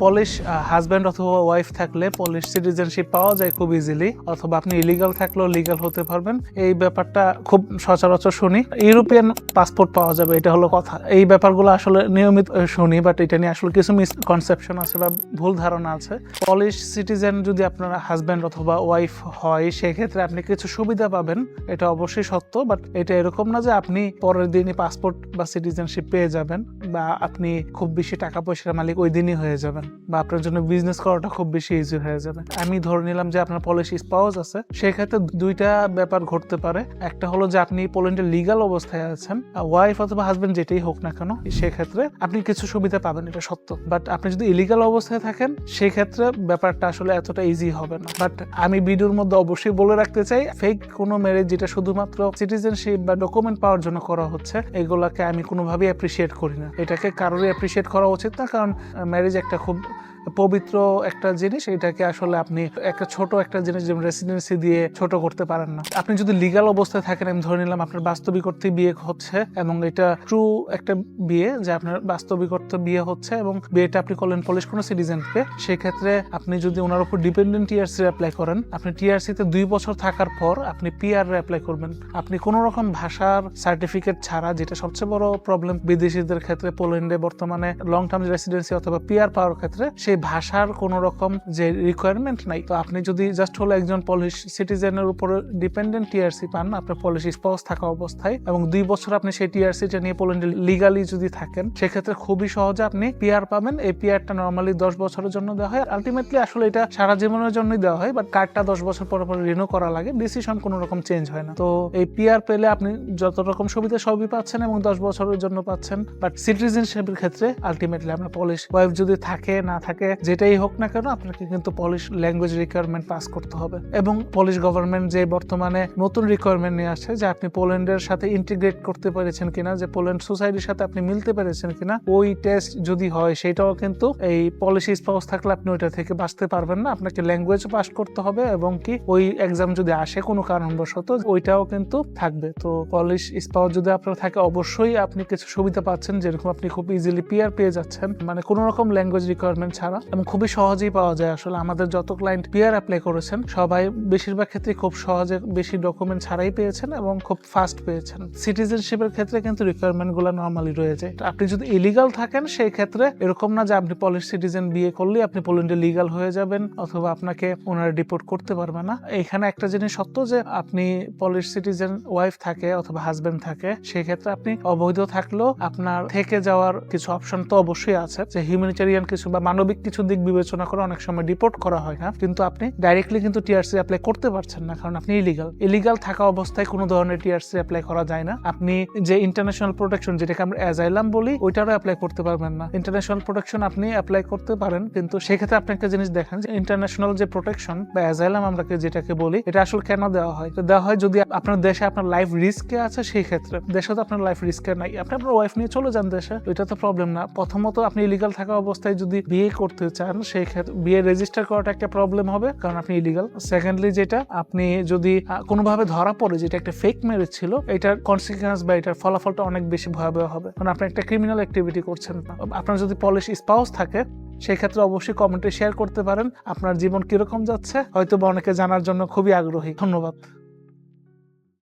Polish husband অথবা wife থাকলে polish citizenship পাওয়া যায় খুব ইজিলি, অথবা আপনি ইলিগাল থাকলেও লিগাল হতে পারবেন। এই ব্যাপারটা খুব সচরাচর শুনি। ইউরোপিয়ান পাসপোর্ট পাওয়া যাবে, এটা হলো কথা। এই ব্যাপারগুলো আসলে নিয়মিত শুনি, বাট এটা নিয়ে আসলে কিছু মিসকনসেপশন আছে বা ভুল ধারণা আছে। পলিশ সিটিজেন যদি আপনার হাজব্যান্ড অথবা ওয়াইফ হয়, সেক্ষেত্রে আপনি কিছু সুবিধা পাবেন, এটা অবশ্যই সত্য। বাট এটা এরকম না যে আপনি পরের দিনই পাসপোর্ট বা সিটিজেনশিপ পেয়ে যাবেন, বা আপনি খুব বেশি টাকা পয়সার মালিক ওই দিনই হয়ে যাবেন, বা আপনার জন্য বিজনেস করাটা খুব বেশি ইজি হয়ে যাবে। আমি ধরে নিলাম যে আপনার পলিশ স্পাউস আছে, সেক্ষেত্রে দুইটা ব্যাপার ঘটতে পারে। একটা হলো যে আপনি পোল্যান্ডে লিগাল অবস্থায় আছেন, ওয়াইফ অথবা হাজবেন্ড যেটাই হোক না কেন, সেক্ষেত্রে আপনি কিছু সুবিধা পাবেন, এটা সত্য। বাট আপনি যদি ইলিগাল অবস্থায় থাকেন, সেক্ষেত্রে ব্যাপারটা আসলে এতটা ইজি হবে না। বাট আমি ভিডিওর মধ্যে অবশ্যই বলে রাখতে চাই, ফেক কোনো ম্যারেজ যেটা শুধুমাত্র সিটিজেনশিপ বা ডকুমেন্ট পাওয়ার জন্য করা হচ্ছে, এগুলাকে আমি কোনোভাবেই অ্যাপ্রিসিয়েট করি না। এটাকে কারোরই অ্যাপ্রিসিয়েট করা উচিত না, কারণ ম্যারেজ একটা খুব পবিত্র একটা জিনিস। এটাকে আসলে আপনি একটা ছোট একটা জিনিস যেমন রেসিডেন্সি দিয়ে ছোট করতে পারেন না। আপনি যদি লিগাল অবস্থায় থাকেন, আমি ধরে নিলাম আপনার বাস্তবিক অর্থে বিয়ে হচ্ছে এবং এটা ট্রু একটা বিয়ে, যে আপনার বাস্তবিক অর্থে বিয়ে হচ্ছে এবং বিয়েটা আপনি করলেন পলিশ কোনো সিটিজেনকে, সেক্ষেত্রে আপনি যদি ওনার উপর ডিপেন্ডেন্ট টিআরসি অ্যাপ্লাই করেন, আপনি টিআরসিতে 2 বছর থাকার পর আপনি পিআর অ্যাপ্লাই করবেন। আপনি কোনো রকম ভাষার সার্টিফিকেট ছাড়া, যেটা সবচেয়ে বড় প্রবলেম বিদেশিদের ক্ষেত্রে পোল্যান্ডে বর্তমানে লং টার্ম রেসিডেন্সি অথবা পিআর পাওয়ার ক্ষেত্রে, সেই ভাষার কোনো রকম যে রিকোয়ারমেন্ট নাই। তো আপনি যদি জাস্ট হলো একজন পলিশ সিটিজেনের উপর ডিপেন্ডেন্ট টিআরসি পান আপনার পলিশ স্পাউস থাকা অবস্থায়, এবং 2 বছর আপনি সেই টিআরসিটা নিয়ে পোল্যান্ডে লিগালি যদি থাকেন, সেক্ষেত্রে খুবই সহজে আপনি পিআর পাবেন। এই পিআরটা নর্মালি 10 বছরের জন্য দেওয়া হয়। আলটিমেটলি আসলে এটা সারা জীবনের জন্যই দেওয়া হয়, বাট কার্ডটা 10 বছর পর পর রিনিউ করা লাগে, ডিসিশন কোনো রকম চেঞ্জ হয় না। তো এই পিআর পেলে আপনি যত রকম সুবিধা সবই পাচ্ছেন এবং 10 বছরের জন্য পাচ্ছেন। বাট সিটিজেনশিপের ক্ষেত্রে আলটিমেটলি আপনার পলিশ ওয়াইফ যদি থাকে না থাকে, যেটাই হোক না কেন, আপনাকে কিন্তু পলিশ ল্যাঙ্গুয়েজ রিকোয়ারমেন্ট পাস করতে হবে। এবং পলিশ গভর্নমেন্ট যে বর্তমানে নতুন রিকোয়ারমেন্ট নিয়ে আসছে, যে আপনি পোল্যান্ডের সাথে ইন্টিগ্রেট করতে পেরেছেন কিনা, যে পোল্যান্ড সোসাইটির সাথে আপনি মিলতে পেরেছেন কিনা, ওই টেস্ট যদি হয়, সেটাও কিন্তু এই পলিশ স্পাউস থাকলে আপনি ওইটা থেকে বাঁচতে পারবেন না। আপনাকে ল্যাঙ্গুয়েজ পাস করতে হবে, এবং কি ওই এক্সাম যদি আসে কোনো কারণবশত, ওইটাও কিন্তু থাকবে। তো পলিশ স্পাউস যদি আপনার থাকে, অবশ্যই আপনি কিছু সুবিধা পাচ্ছেন, যেরকম আপনি খুব ইজিলি পিআর পেয়ে যাচ্ছেন, মানে কোনো রকম ল্যাঙ্গুয়েজ রিকোয়ারমেন্ট ছাড়া, এবং খুবই সহজেই পাওয়া যায়। আসলে আমাদের যত ক্লায়েন্ট পিআর অ্যাপ্লাই করেছেন, সবাই বেশিরভাগ ক্ষেত্রে খুব সহজে বেশি ডকুমেন্ট ছাড়াই পেয়েছেন এবং খুব ফাস্ট পেয়েছেন। সিটিজেনশিপের ক্ষেত্রে কিন্তু রিকোয়ারমেন্ট গুলো নর্মালি রয়েছে। আপনি যদি ইলিগাল থাকেন, সেই ক্ষেত্রে এরকম না যে আপনি পলিশ সিটিজেন বিয়ে করলে আপনি পোল্যান্ডে লিগাল হয়ে যাবেন অথবা আপনাকে ওনারা ডিপোর্ট করতে পারবে না। এখানে একটা জিনিস সত্য, যে আপনি পলিশ সিটিজেন ওয়াইফ থাকে অথবা হাজবেন্ড থাকে, সেই ক্ষেত্রে আপনি অবৈধ থাকলেও আপনার থেকে যাওয়ার কিছু অপশন তো অবশ্যই আছে, যে হিউম্যানিটেরিয়ান কিছু বা মানবিক কিছু দিক বিবেচনা করে অনেক সময় ডিপোর্ট করা হয় না, কিন্তু আপনি ডাইরেক্টলি কিন্তু টিআরসি অ্যাপ্লাই করতে পারছেন না, কারণ আপনি ইলিগাল থাকা অবস্থায় কোনো ধরনের টিআরসি অ্যাপ্লাই করা যায় না। আপনি যে ইন্টারন্যাশনাল প্রোটেকশন, যেটাকে আমরা অ্যাজাইলাম বলি, ওইটারও অ্যাপ্লাই করতে পারবেন না। ইন্টারন্যাশনাল প্রোটেকশন আপনি অ্যাপ্লাই করতে পারেন, কিন্তু সেক্ষেত্রে আপনি একটা জিনিস দেখেন, যে ইন্টারন্যাশনাল যে প্রোটেকশন বা অ্যাজাইলাম আমরা যেটাকে বলি, এটা আসলে কেন দেওয়া হয়? দেওয়া হয় যদি আপনার দেশে আপনার লাইফ রিস্কে আছে, সেই ক্ষেত্রে। দেশে তো আপনার লাইফ রিস্কে নাই, আপনি আপনার ওয়াইফ নিয়ে চলে যান দেশে, এটা তো প্রবলেম না। প্রথমত আপনি ইলিগাল থাকা অবস্থায় যদি বিয়ে করতে চান, সেই ক্ষেত্রে বিয়ে রেজিস্টার করাটা একটা প্রবলেম হবে, কারণ আপনি ইলিগাল। সেকেন্ডলি, যেটা আপনি যদি কোনোভাবে ধরা পড়ে যেটা একটা ফেক ম্যারেজ ছিল, এটার কনসিকুয়েন্স বা এটার ফলাফলটা অনেক বেশি ভয়াবহ হবে, কারণ আপনি একটা ক্রিমিনাল অ্যাক্টিভিটি করছেন। আপনার যদি পলিশ স্পাউস থাকে, সেই ক্ষেত্রে অবশ্যই কমেন্টে শেয়ার করতে পারেন আপনার জীবন কিরকম যাচ্ছে, হয়তো বা অনেকে জানার জন্য খুবই আগ্রহী। ধন্যবাদ।